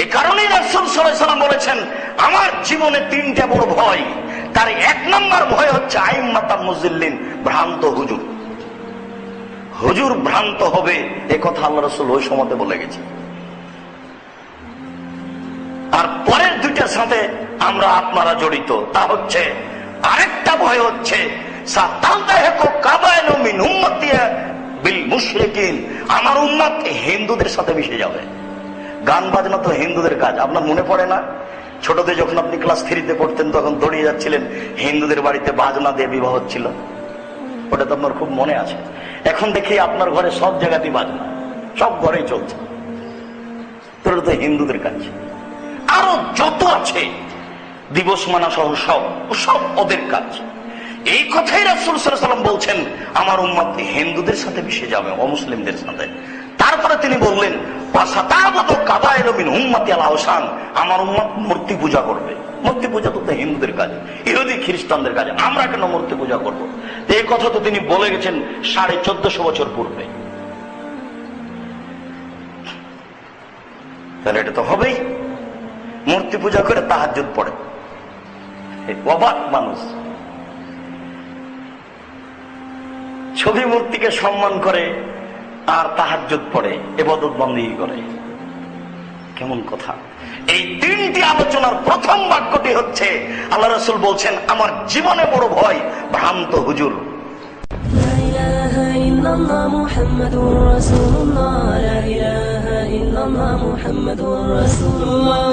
এই কারণেই রাসূল সাল্লাল্লাহু আলাইহি ওয়াসাল্লাম বলেছেন, আমার জীবনে তিনটা বড় ভয়। তার এক নম্বর ভয় হচ্ছে আইম্মাতাম মুযিল্লিন, ভ্রান্ত হুজুর। হুজুর ভ্রান্ত হবে, এ কথা আল্লাহ রাসূল ওই সময়তে বলে গেছে। আর পরের দুইটার সাথে আমরা আপনারা জড়িত, তা হচ্ছে আরেকটা ভয় হচ্ছে আমার উম্মত হিন্দুদের সাথে মিশে যাবে। গান বাজনা তো হিন্দুদের কাজ। আপনার মনে পড়ে না, ছোটতে যখন আপনি ক্লাস 3-তে পড়তেন তখন দৌড়িয়ে যাচ্ছিলেন, হিন্দুদের বাড়িতে বাজনা দিয়ে বিবাহ হচ্ছিল, ওটা তো আপনার খুব মনে আছে। এখন দেখি আপনার ঘরে সব জায়গাতেই বাজনা, সব ঘরেই চলছে। তোরা তো হিন্দুদের কাজ। আরো যত আছে দিবস মানা সহ সব ওদের কাজ। এই কথাই রাসূল সাল্লাল্লাহু আলাইহি ওয়াসাল্লাম বলছেন, আমার উম্মত হিন্দুদের সাথে মিশে যাবে, অমুসলিমদের সাথে। তারপরে তিনি বললেন, আমার উম্মত মূর্তি পূজা করবে। মূর্তি পূজা তো হিন্দুদের কাজ, ইহুদি খ্রিস্টানদের কাজ, আমরা কেন মূর্তি পূজা করবো? এই কথা তো তিনি বলে গেছেন 1450 বছর পূর্বে। তাহলে এটা তো হবেই। মূর্তি পূজা করে তাহাজ্জুদ পড়ে, অবাক মানুষ। ছবি মূর্তিকে সম্মান করে আর তাহাজ্জুদ পড়ে, ইবাদত বন্দেগী করে, কেমন কথা! এই তিনটি আলোচনার প্রথম বাক্যটি হচ্ছে আল্লাহ রাসূল বলছেন, আমার জীবনে বড় ভয় ভ্রান্ত হুজুর। লা ইলাহা ইল্লাল্লাহ মুহাম্মাদুর রাসূলুল্লাহ, লা ইলাহা ইল্লাল্লাহ মুহাম্মাদুর রাসূলুল্লাহ।